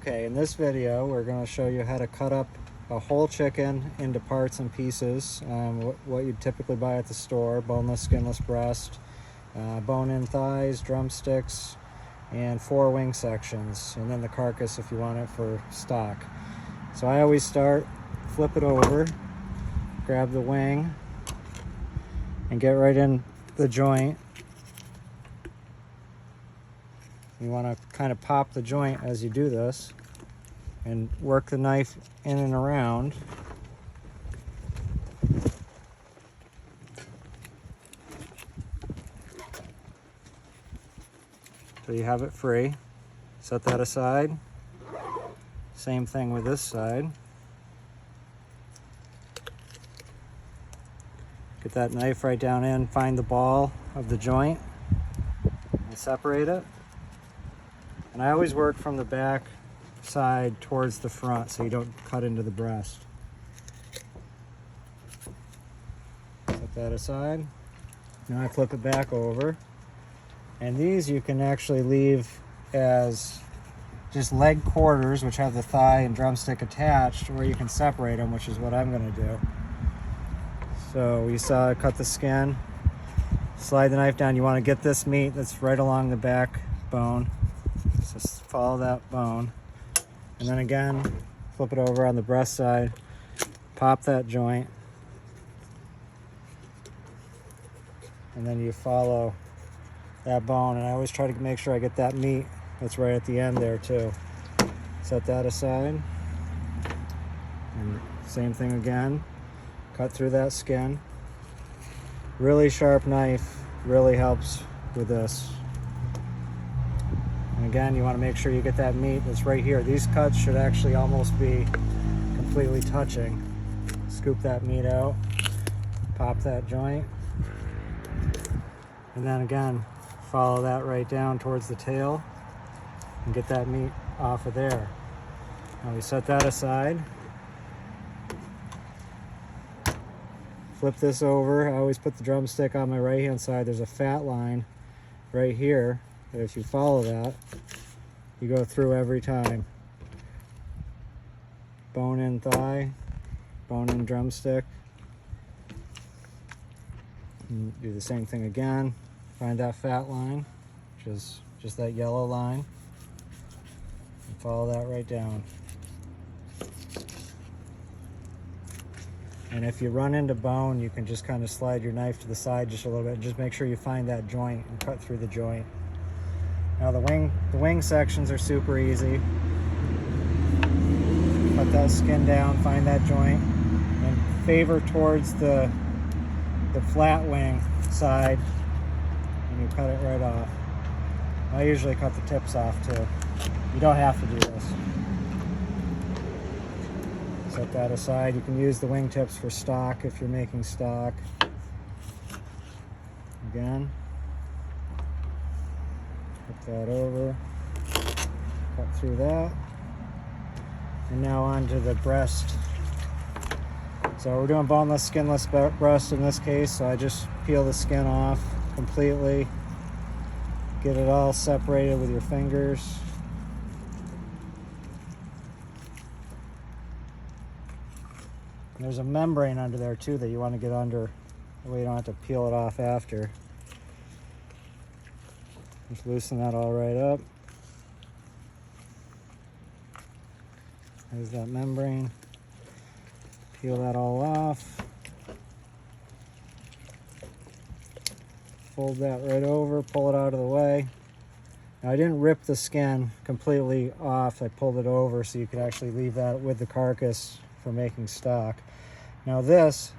Okay, in this video we're going to show you how to cut up a whole chicken into parts and pieces. What you'd typically buy at the store: boneless, skinless breast, bone-in thighs, drumsticks, and 4 wing sections, and then the carcass if you want it for stock. So I always start, flip it over, grab the wing, and get right in the joint. You want to kind of pop the joint as you do this and work the knife in and around. So you have it free. Set that aside. Same thing with this side. Get that knife right down in, find the ball of the joint and separate it. And I always work from the back side towards the front so you don't cut into the breast. Set that aside. Now I flip it back over. And these you can actually leave as just leg quarters, which have the thigh and drumstick attached, or you can separate them, which is what I'm going to do. So you saw I cut the skin, slide the knife down. You want to get this meat that's right along the back bone. Just follow that bone, and then again flip it over on the breast side, pop that joint, and then you follow that bone. And I always try to make sure I get that meat that's right at the end there too. Set that aside, and same thing again, cut through that skin. Really sharp knife really helps with this. And again, you want to make sure you get that meat that's right here. These cuts should actually almost be completely touching. Scoop that meat out, pop that joint, and then again, follow that right down towards the tail and get that meat off of there. Now we set that aside. Flip this over. I always put the drumstick on my right hand side. There's a fat line right here. If you follow that, you go through every time. Bone in thigh, bone in drumstick. And do the same thing again. Find that fat line, which is just that yellow line, and follow that right down. And if you run into bone, you can just kind of slide your knife to the side just a little bit. Just make sure you find that joint and cut through the joint. Now the wing sections are super easy. Cut that skin down, find that joint, and favor towards the flat wing side, and you cut it right off. I usually cut the tips off too. You don't have to do this. Set that aside. You can use the wing tips for stock if you're making stock. Again. Flip that over, cut through that, and now onto the breast. So we're doing boneless, skinless breast in this case, so I just peel the skin off completely, get it all separated with your fingers. And there's a membrane under there too that you want to get under, that way you don't have to peel it off after. Just loosen that all right up. There's that membrane. Peel that all off. Fold that right over, pull it out of the way. Now I didn't rip the skin completely off. I pulled it over so you could actually leave that with the carcass for making stock. Now this,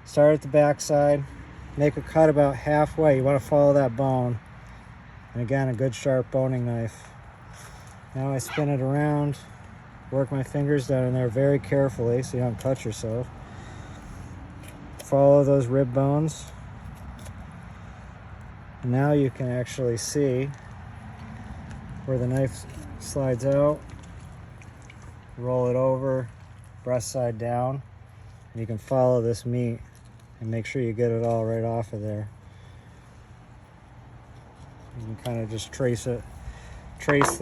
start at the back side, make a cut about halfway. You want to follow that bone. And again, a good sharp boning knife. Now I spin it around, work my fingers down in there very carefully so you don't cut yourself. Follow those rib bones. And now you can actually see where the knife slides out. Roll it over, breast side down, and you can follow this meat and make sure you get it all right off of there. You can kind of just trace the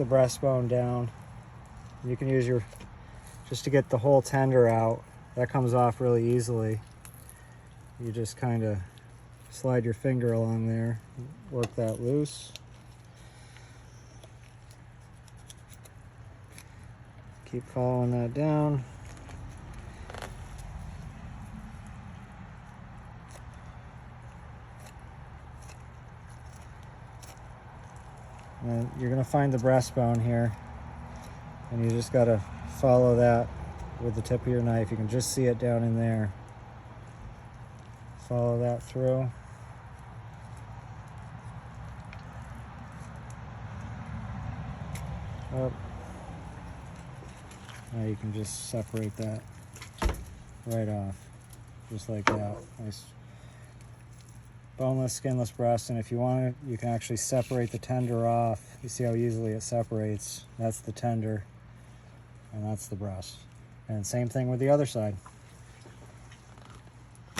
breastbone down You can use your, just to get the whole tender out. That comes off really easily. You just kind of slide your finger along there, work that loose. Keep following that down. And you're going to find the breastbone here, and you just got to follow that with the tip of your knife. You can just see it down in there. Follow that through. Up. Now you can just separate that right off, just like that. Nice boneless, skinless breast, and if you want it, you can actually separate the tender off. You see how easily it separates. That's the tender, and that's the breast. And same thing with the other side.